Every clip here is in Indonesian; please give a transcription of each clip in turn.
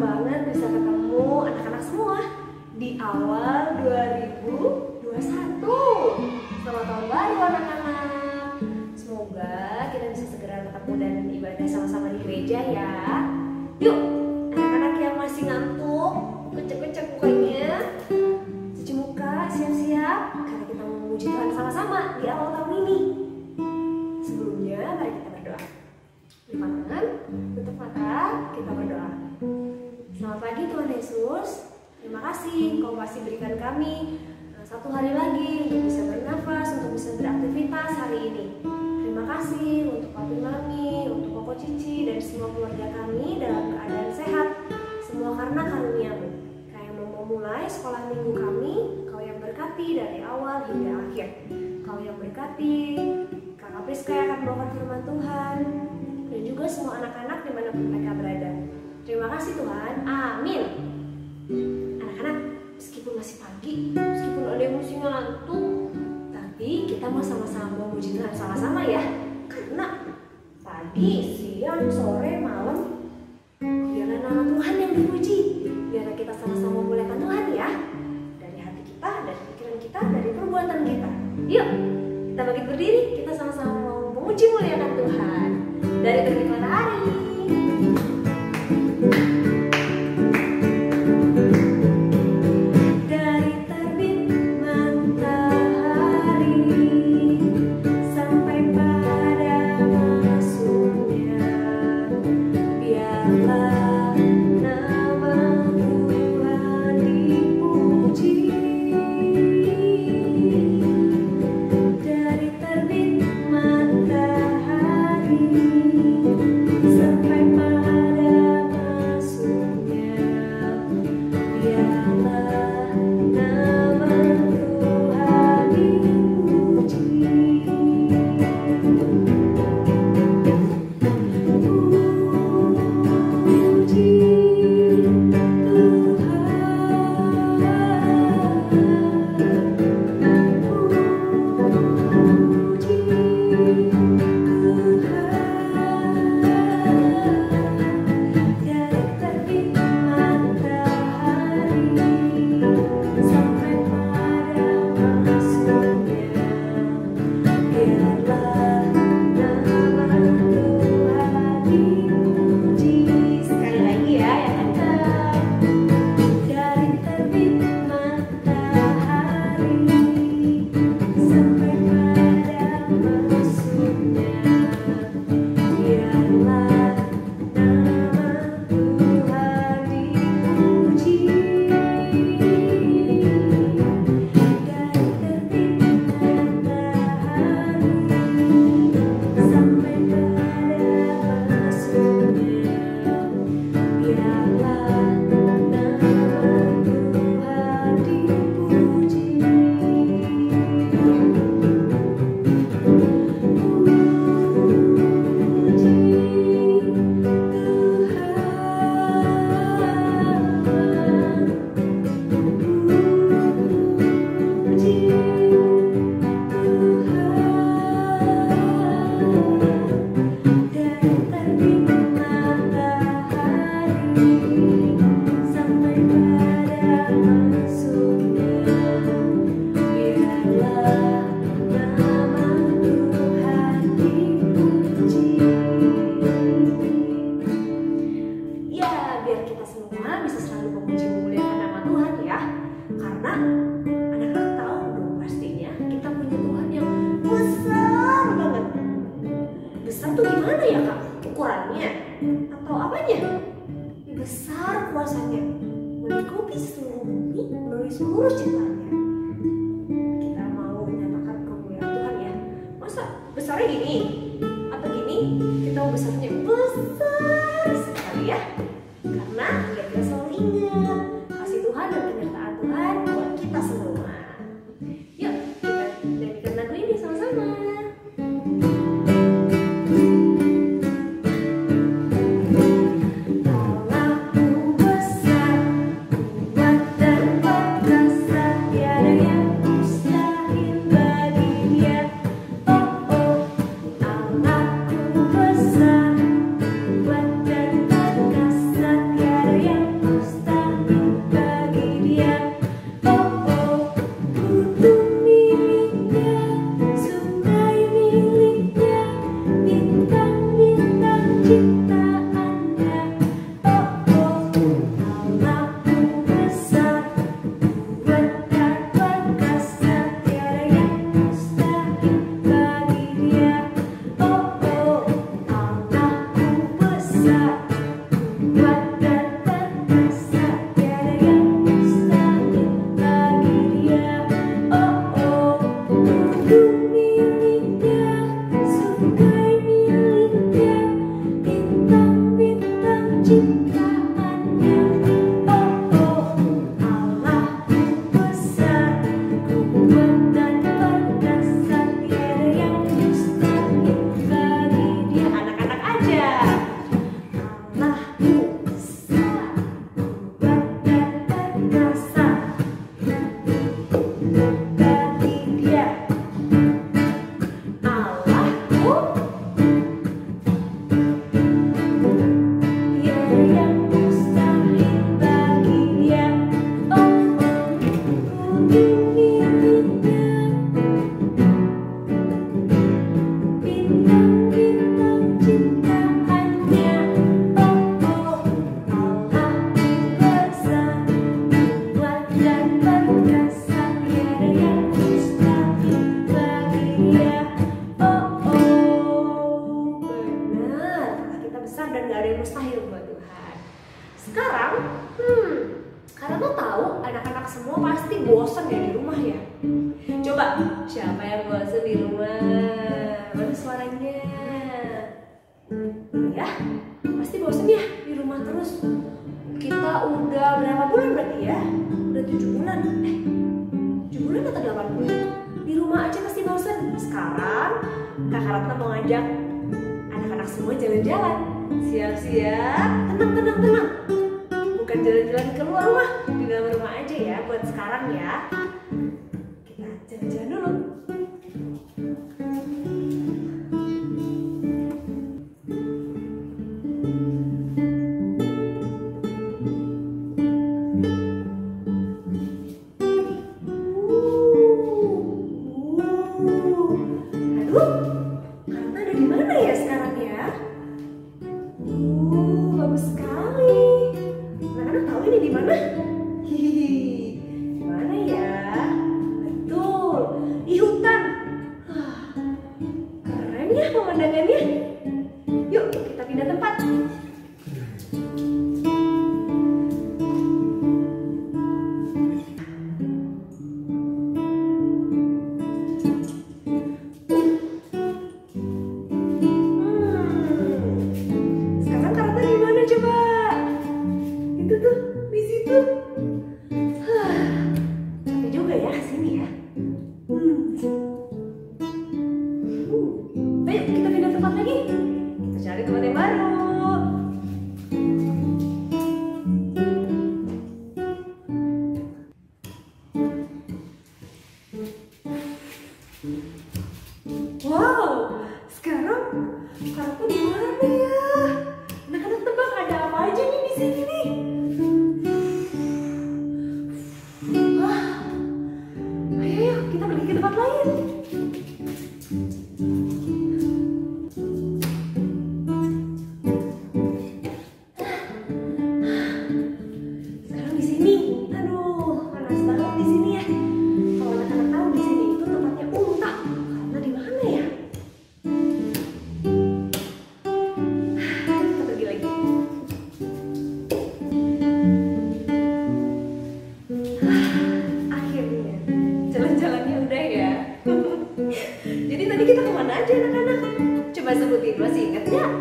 banget bisa ketemu anak-anak semua di awal 2021. Selamat tahun baru anak-anak. Semoga kita bisa segera ketemu dan ibadah sama-sama di gereja ya. Yuk, anak-anak yang masih ngantuk, kecek-kecek mukanya, cuci muka, siap-siap karena kita mau memuji Tuhan sama-sama di awal tahun ini. Sebelumnya, mari kita berdoa. Lipat tangan, tutup mata, kita berdoa. Selamat pagi Tuhan Yesus. Terima kasih Kau masih berikan kami satu hari lagi untuk bisa bernafas, untuk bisa beraktivitas hari ini. Terima kasih untuk Papi Mami, untuk Koko Cici dan semua keluarga kami dalam keadaan sehat. Semua karena karunia-Mu. Kau yang mau memulai sekolah minggu kami, Kau yang berkati dari awal hingga akhir. Kau yang berkati Kakak Priska yang akan membawakan firman Tuhan dan juga semua anak-anak dimanapun mereka berada. Terima kasih Tuhan, amin. Anak-anak, meskipun masih pagi, meskipun ada yang masih ngantuk, tapi kita mau sama-sama memuji Tuhan sama-sama ya. Karena pagi, siang, sore, malam, biarlah nama Tuhan yang dipuji. Biarlah kita sama-sama memuliakan Tuhan ya. Dari hati kita, dari pikiran kita, dari perbuatan kita. Yuk, kita bangkit berdiri, kita sama-sama mau memuji muliakan Tuhan. Dari terbit matahari. Yeah. Karena tuh tahu anak-anak semua pasti bosan ya di rumah ya. Coba, siapa yang bosan di rumah? Mana suaranya? Ya, pasti bosan ya di rumah terus. Kita udah berapa bulan berarti ya? Udah 7 bulan. 7 bulan atau 8 bulan? Di rumah aja pasti bosan. Sekarang Kakak Ratna mau ngajak anak-anak semua jalan-jalan. Siap-siap, tenang. Bukan jalan-jalan keluar rumah, di dalam rumah aja ya buat sekarang ya. Kita jalan-jalan dulu. Aduh, Karna ada di mana ya sekarang ya? Bagus sekali. Anak-anak tahu ini di mana? Hihihi, di mana ya? Betul, di hutan. Keren ya pemandangannya. Yuk kita pindah tempat. Sekarang Karna di mana coba? Itu tuh di situ. Capek juga ya sini ya. Ayo kita pindah tempat lagi. Kita cari tempat yang baru. Wow, sekarang Karna di mana ya? Anak-anak tebak ada apa aja nih di sini nih? Ayo kita pergi ke tempat lain. Sekarang di sini, aduh panas banget di sini ya. Kalau anak-anak tahu di sini itu tempatnya unta. Karena di mana ya? Kita pergi lagi. Akhirnya jalan-jalannya udah ya. Jadi tadi kita kemana aja anak-anak? Coba sebutin, masih ingat nggak?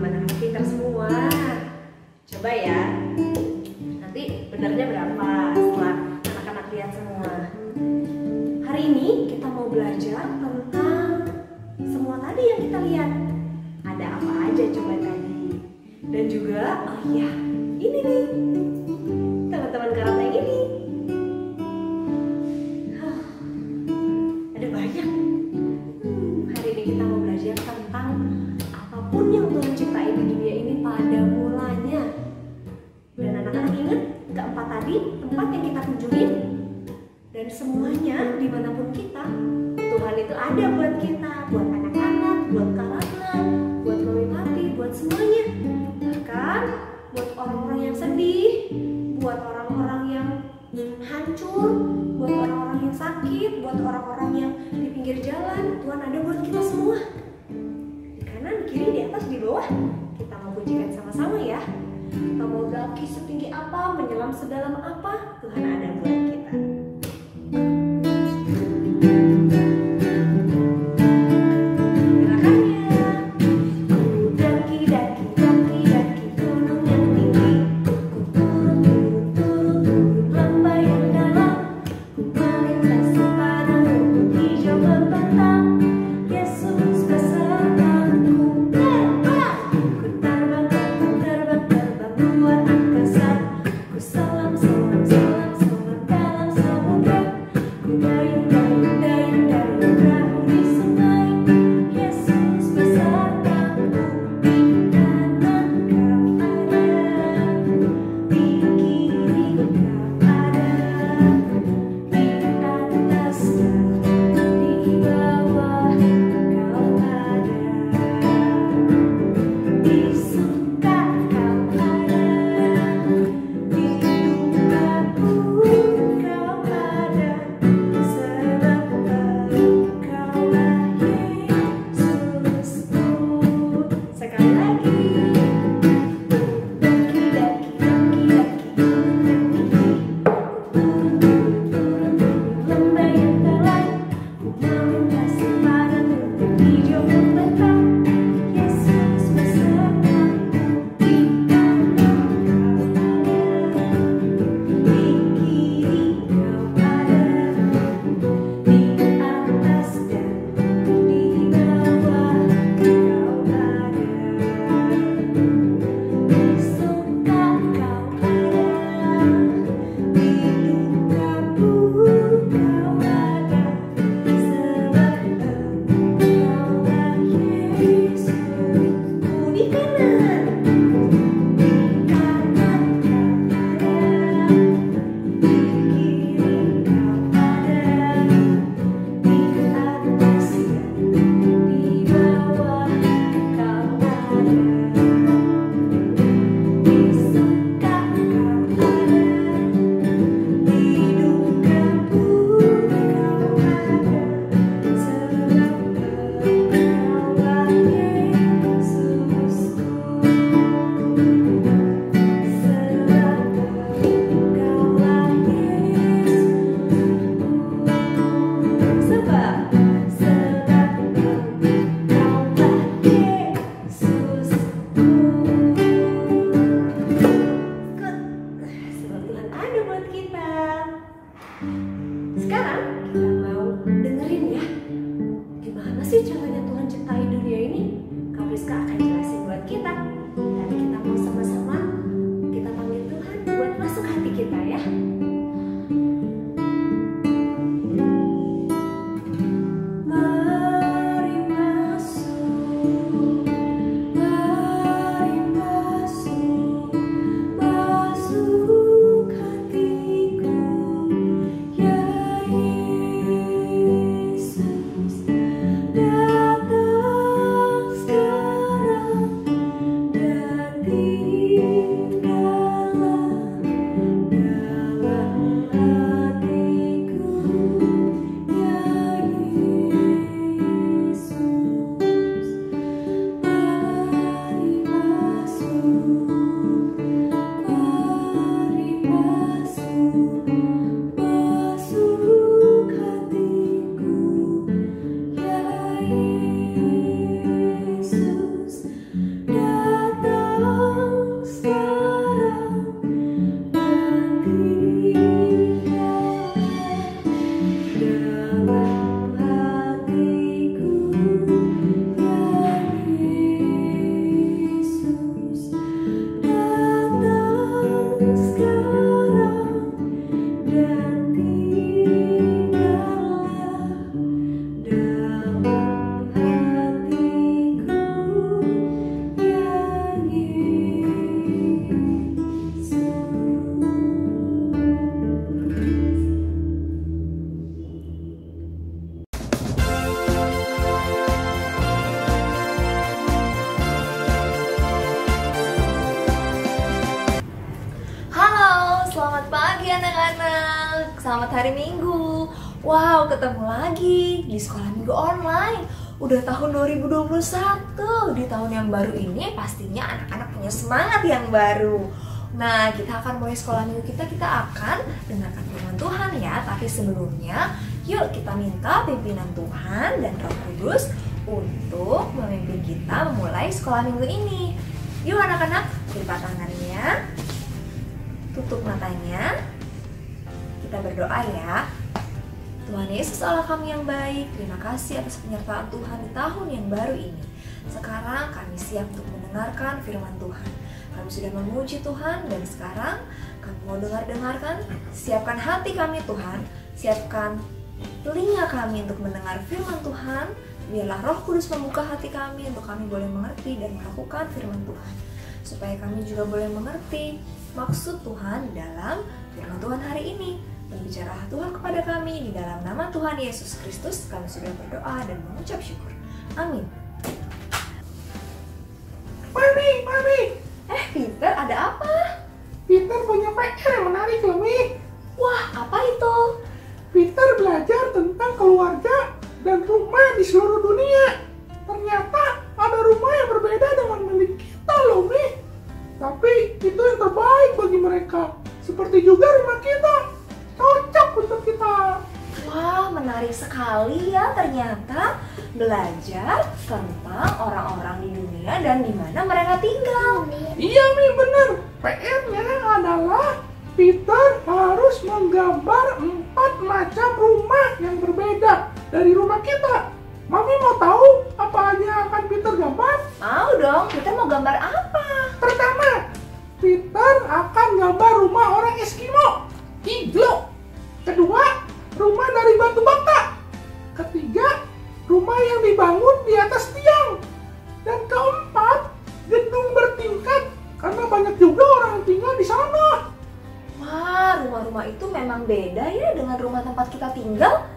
Anak-anak pintar semua. Coba ya. Nanti benernya berapa setelah anak-anak lihat semua. Hari ini kita mau belajar tentang semua tadi yang kita lihat. Ada apa aja coba tadi. Dan juga, oh iya, ini nih teman-teman karate yang ini. Ada banyak. Hari ini kita mau belajar tentang apapun yang Tuhan ciptain di dunia ini pada mulanya. Dan anak-anak ingat keempat tadi tempat yang kita kunjungin. Dan semuanya dimanapun kita, Tuhan itu ada buat kita, buat anak-anak, buat Kak Ratna, buat Mami Papi, buat semuanya. Bahkan buat orang-orang yang sedih, buat orang-orang yang hancur, buat orang-orang yang sakit, buat orang-orang yang di pinggir jalan, Tuhan ada buat kita semua. Di kanan, di kiri, di atas, di bawah. Kita mau pujikan sama-sama ya. Kita mau daki setinggi apa, menyelam sedalam apa, Tuhan ada buat kita. Salam, salam, salam, salam. sih caranya Tuhan ciptain dunia ini? Kak Priska akan jelasin buat kita. Tapi kita mau sama-sama kita panggil Tuhan buat masuk hati kita ya. Selamat hari Minggu. Wow, ketemu lagi di sekolah minggu online. Udah tahun 2021. Di tahun yang baru ini pastinya anak-anak punya semangat yang baru. Nah, kita akan mulai sekolah minggu kita akan dengarkan firman Tuhan ya. Tapi sebelumnya, yuk kita minta pimpinan Tuhan dan Roh Kudus untuk memimpin kita memulai sekolah minggu ini. Yuk anak-anak, lipat tangannya, tutup matanya. Kita berdoa ya. Tuhan Yesus Allah kami yang baik, terima kasih atas penyertaan Tuhan di tahun yang baru ini. Sekarang kami siap untuk mendengarkan firman Tuhan. Kami sudah memuji Tuhan dan sekarang kami mau dengarkan. Siapkan hati kami Tuhan, siapkan telinga kami untuk mendengar firman Tuhan. Biarlah Roh Kudus membuka hati kami untuk kami boleh mengerti dan melakukan firman Tuhan, supaya kami juga boleh mengerti maksud Tuhan dalam firman Tuhan hari ini. Berbicara Tuhan kepada kami di dalam nama Tuhan Yesus Kristus. Kami sudah berdoa dan mengucap syukur. Amin. Mami. Peter, ada apa? Peter punya PR yang menarik loh, Mi. Wah, apa itu? Peter belajar tentang keluarga dan rumah di seluruh dunia. Ternyata ada rumah yang berbeda dengan milik kita loh, Mi. Tapi itu yang terbaik bagi mereka. Seperti juga rumah kita. Cocok untuk kita. Wah, menarik sekali ya, ternyata belajar tentang orang-orang di dunia dan di mana mereka tinggal. Iya, Mi, bener. PR-nya adalah Peter harus menggambar 4 macam rumah yang berbeda dari rumah kita. Mami mau tahu apa aja yang akan Peter gambar? Mau dong, Peter mau gambar apa? Pertama, Peter akan gambar rumah orang Eskimo, iglo. Kedua, rumah dari batu bata. Ketiga, rumah yang dibangun di atas tiang. Dan keempat, gedung bertingkat karena banyak juga orang yang tinggal di sana. Wah, rumah-rumah itu memang beda ya dengan rumah tempat kita tinggal.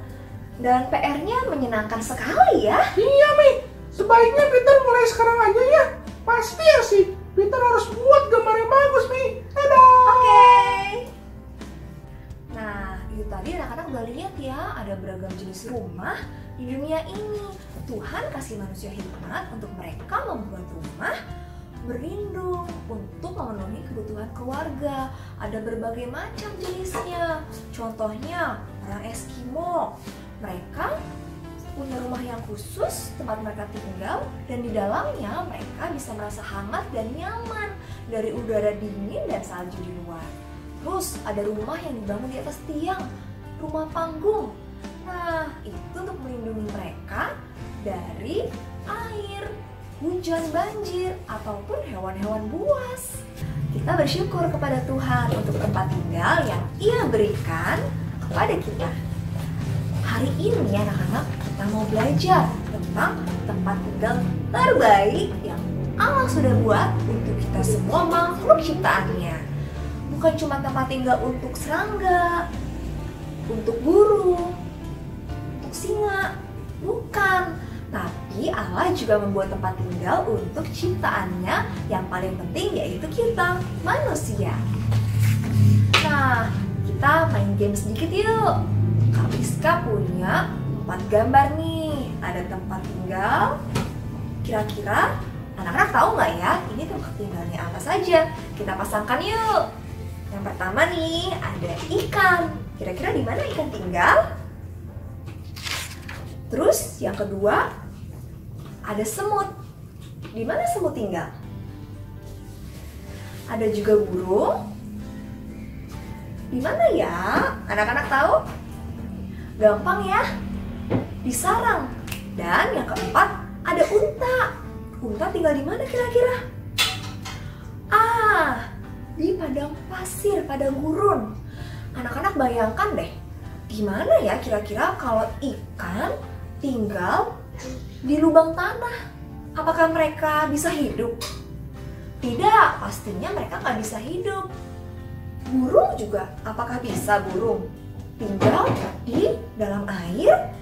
Dan PR-nya menyenangkan sekali ya. Iya, Mi. Sebaiknya Peter mulai sekarang aja ya. Pasti ya sih, Peter harus buat gambar yang bagus, Mi. Dadah. Oke. Nah, itu tadi anak-anak udah lihat ya, ada beragam jenis rumah di dunia ini. Tuhan kasih manusia hikmat untuk mereka membuat rumah berlindung untuk memenuhi kebutuhan keluarga. Ada berbagai macam jenisnya. Contohnya, orang Eskimo. Mereka punya rumah yang khusus tempat mereka tinggal, dan di dalamnya mereka bisa merasa hangat dan nyaman dari udara dingin dan salju di luar. Terus ada rumah yang dibangun di atas tiang, rumah panggung. Nah, itu untuk melindungi mereka dari air, hujan, banjir, ataupun hewan-hewan buas. Kita bersyukur kepada Tuhan untuk tempat tinggal yang Ia berikan kepada kita. Hari ini anak-anak, kita mau belajar tentang tempat tinggal terbaik yang Allah sudah buat untuk kita semua makhluk ciptaannya. Bukan cuma tempat tinggal untuk serangga, untuk burung, untuk singa, bukan. Tapi Allah juga membuat tempat tinggal untuk ciptaannya yang paling penting, yaitu kita, manusia. Nah, kita main game sedikit yuk. Kak Rizka punya 4 gambar nih. Ada tempat tinggal. Kira-kira anak-anak tahu nggak ya ini tempat tinggalnya apa saja? Kita pasangkan yuk. Yang pertama nih ada ikan. Kira-kira di mana ikan tinggal? Terus yang kedua ada semut. Di mana semut tinggal? Ada juga burung. Di mana ya? Anak-anak tahu? Gampang ya? Di sarang. Dan yang keempat ada unta. Unta tinggal di mana kira-kira? Di padang pasir, padang gurun. Anak-anak bayangkan deh, gimana ya kira-kira kalau ikan tinggal di lubang tanah? Apakah mereka bisa hidup? Tidak, pastinya mereka nggak bisa hidup. Burung juga, apakah bisa burung tinggal di dalam air?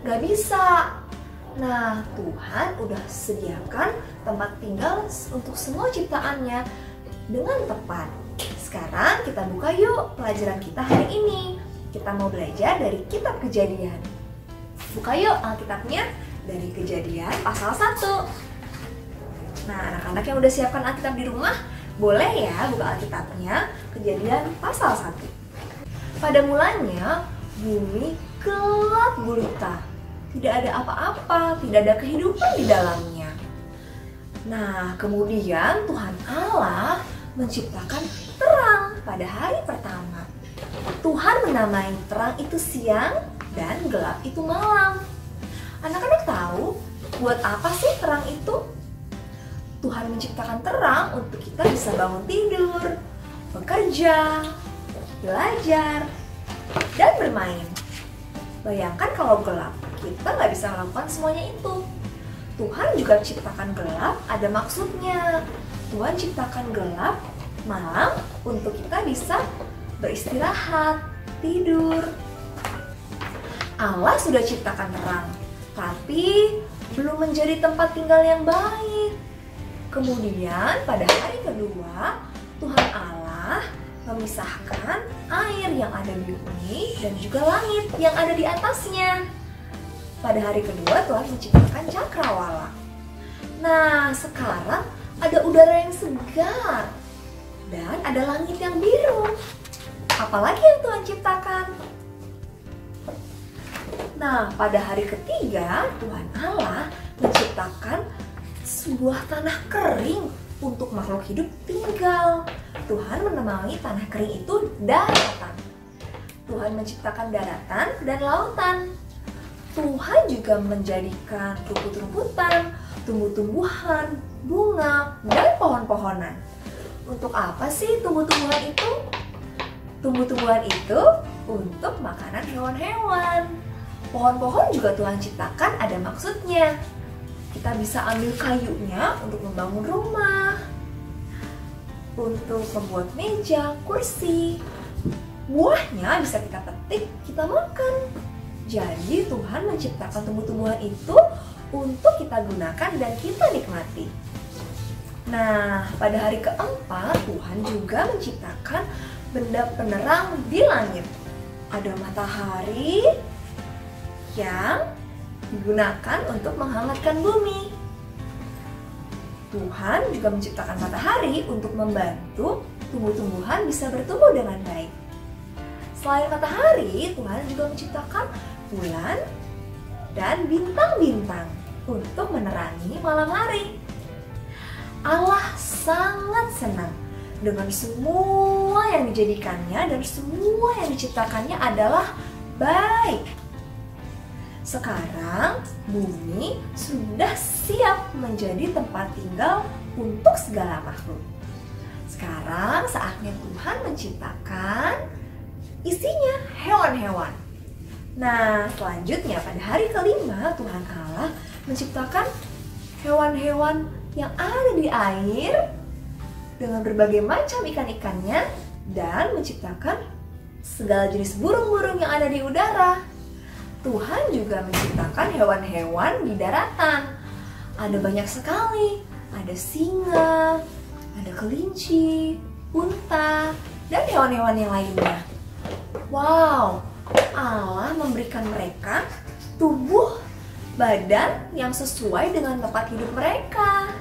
Nggak bisa. Nah, Tuhan udah sediakan tempat tinggal untuk semua ciptaannya dengan tepat. Sekarang kita buka yuk pelajaran kita hari ini. Kita mau belajar dari kitab Kejadian. Buka yuk Alkitabnya dari Kejadian pasal 1. Nah, anak-anak yang udah siapkan Alkitab di rumah, boleh ya buka Alkitabnya Kejadian pasal 1. Pada mulanya bumi gelap gulita. Tidak ada apa-apa, tidak ada kehidupan di dalamnya. Nah, kemudian Tuhan Allah menciptakan terang pada hari pertama. Tuhan menamai terang itu siang dan gelap itu malam. Anak-anak tahu buat apa sih terang itu? Tuhan menciptakan terang untuk kita bisa bangun tidur, bekerja, belajar, dan bermain. Bayangkan kalau gelap, kita nggak bisa melakukan semuanya itu. Tuhan juga ciptakan gelap, ada maksudnya. Tuhan ciptakan gelap malam untuk kita bisa beristirahat, tidur. Allah sudah ciptakan terang, tapi belum menjadi tempat tinggal yang baik. Kemudian pada hari kedua, Tuhan Allah memisahkan air yang ada di bumi dan juga langit yang ada di atasnya. Pada hari kedua Tuhan menciptakan cakrawala. Nah, sekarang ada udara yang segar dan ada langit yang biru. Apalagi yang Tuhan ciptakan? Nah, pada hari ketiga Tuhan Allah menciptakan sebuah tanah kering untuk makhluk hidup tinggal. Tuhan menamai tanah kering itu daratan. Tuhan menciptakan daratan dan lautan. Tuhan juga menjadikan rumput-rumputan, tumbuh-tumbuhan, bunga, dan pohon-pohonan. Untuk apa sih tumbuh-tumbuhan itu? Tumbuh-tumbuhan itu untuk makanan hewan-hewan. Pohon-pohon juga Tuhan ciptakan ada maksudnya. Kita bisa ambil kayunya untuk membangun rumah, untuk membuat meja, kursi. Buahnya bisa kita petik, kita makan. Jadi Tuhan menciptakan tumbuh-tumbuhan itu untuk kita gunakan dan kita nikmati. Nah, pada hari keempat Tuhan juga menciptakan benda penerang di langit. Ada matahari yang digunakan untuk menghangatkan bumi. Tuhan juga menciptakan matahari untuk membantu tumbuh-tumbuhan bisa bertumbuh dengan baik. Selain matahari, Tuhan juga menciptakan bulan dan bintang-bintang untuk menerangi malam hari. Allah sangat senang dengan semua yang dijadikannya dan semua yang diciptakannya adalah baik. Sekarang bumi sudah siap menjadi tempat tinggal untuk segala makhluk. Sekarang saatnya Tuhan menciptakan isinya hewan-hewan. Nah, selanjutnya pada hari kelima Tuhan Allah menciptakan hewan-hewan yang ada di air dengan berbagai macam ikan-ikannya dan menciptakan segala jenis burung-burung yang ada di udara. Tuhan juga menciptakan hewan-hewan di daratan. Ada banyak sekali. Ada singa, ada kelinci, unta, dan hewan-hewan yang lainnya. Wow, Allah memberikan mereka tubuh badan yang sesuai dengan tempat hidup mereka.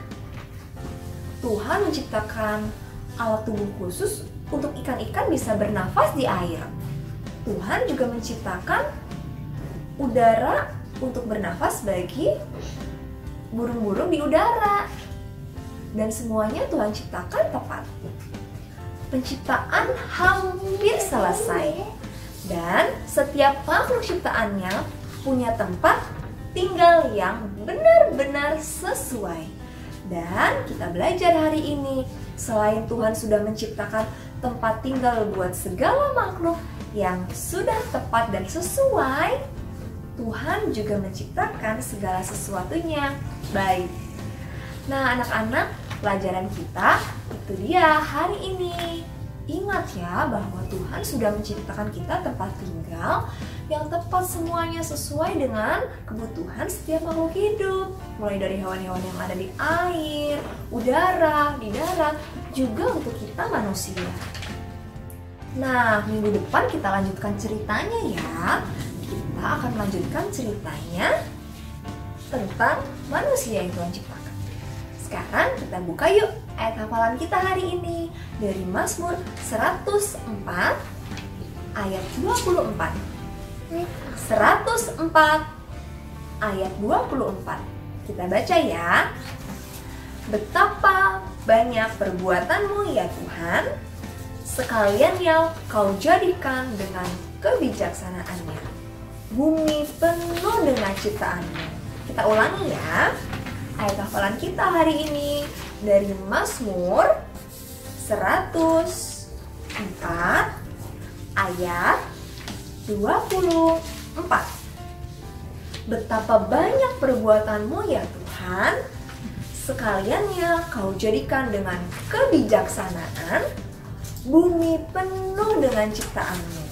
Tuhan menciptakan alat tubuh khusus untuk ikan-ikan bisa bernafas di air. Tuhan juga menciptakan udara untuk bernafas bagi burung-burung di udara. Dan semuanya Tuhan ciptakan tepat. Penciptaan hampir selesai. Dan setiap makhluk ciptaannya punya tempat tinggal yang benar-benar sesuai. Dan kita belajar hari ini, selain Tuhan sudah menciptakan tempat tinggal buat segala makhluk yang sudah tepat dan sesuai, Tuhan juga menciptakan segala sesuatunya baik. Nah, anak-anak, pelajaran kita itu dia hari ini. Ingat ya bahwa Tuhan sudah menciptakan kita tempat tinggal yang tepat semuanya sesuai dengan kebutuhan setiap makhluk hidup. Mulai dari hewan-hewan yang ada di air, udara, di darat, juga untuk kita manusia. Nah, minggu depan kita lanjutkan ceritanya ya. Kita akan melanjutkan ceritanya tentang manusia yang Tuhan ciptakan. Sekarang kita buka yuk ayat hafalan kita hari ini dari Mazmur 104 ayat 24. 104 ayat 24. Kita baca ya. Betapa banyak perbuatanmu ya Tuhan, sekalian yang kau jadikan dengan kebijaksanaannya. Bumi penuh dengan ciptaanmu. Kita ulangi ya. Ayat hafalan kita hari ini dari Mazmur 104 ayat 24. Betapa banyak perbuatanmu ya Tuhan, sekaliannya kau jadikan dengan kebijaksanaan, bumi penuh dengan ciptaanmu.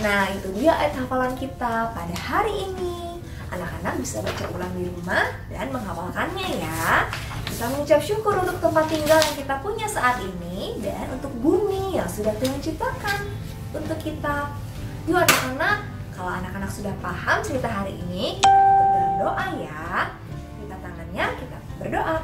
Nah, itu dia ayat hafalan kita pada hari ini. Anak-anak bisa baca ulang di rumah dan menghafalkannya ya. Kita mengucap syukur untuk tempat tinggal yang kita punya saat ini dan untuk bumi yang sudah Tuhan ciptakan untuk kita. Yuk anak-anak, kalau anak-anak sudah paham cerita hari ini, kita tutup dalam doa ya. Kita tangannya, kita berdoa.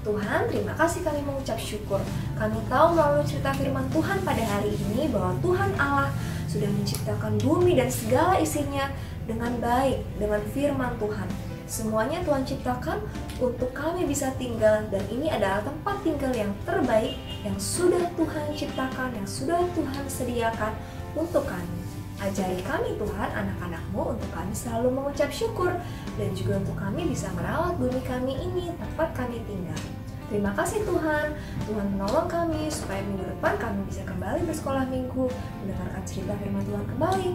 Tuhan, terima kasih kami mengucap syukur. Kami tahu melalui cerita firman Tuhan pada hari ini bahwa Tuhan Allah sudah menciptakan bumi dan segala isinya dengan baik, dengan firman Tuhan. Semuanya Tuhan ciptakan untuk kami bisa tinggal, dan ini adalah tempat tinggal yang terbaik yang sudah Tuhan ciptakan, yang sudah Tuhan sediakan untuk kami. Ajari kami Tuhan, anak-anak-Mu, untuk kami selalu mengucap syukur, dan juga untuk kami bisa merawat bumi kami ini, tempat kami tinggal. Terima kasih Tuhan, Tuhan menolong kami supaya minggu depan kami bisa kembali bersekolah minggu, mendengarkan cerita firman Tuhan kembali.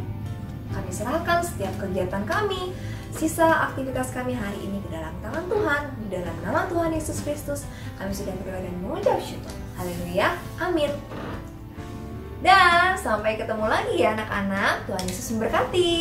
Kami serahkan setiap kegiatan kami, sisa aktivitas kami hari ini ke dalam tangan Tuhan. Di dalam nama Tuhan Yesus Kristus, kami sudah berdoa dan mengucap syukur. Haleluya, amin. Dan sampai ketemu lagi ya anak-anak, Tuhan Yesus memberkati.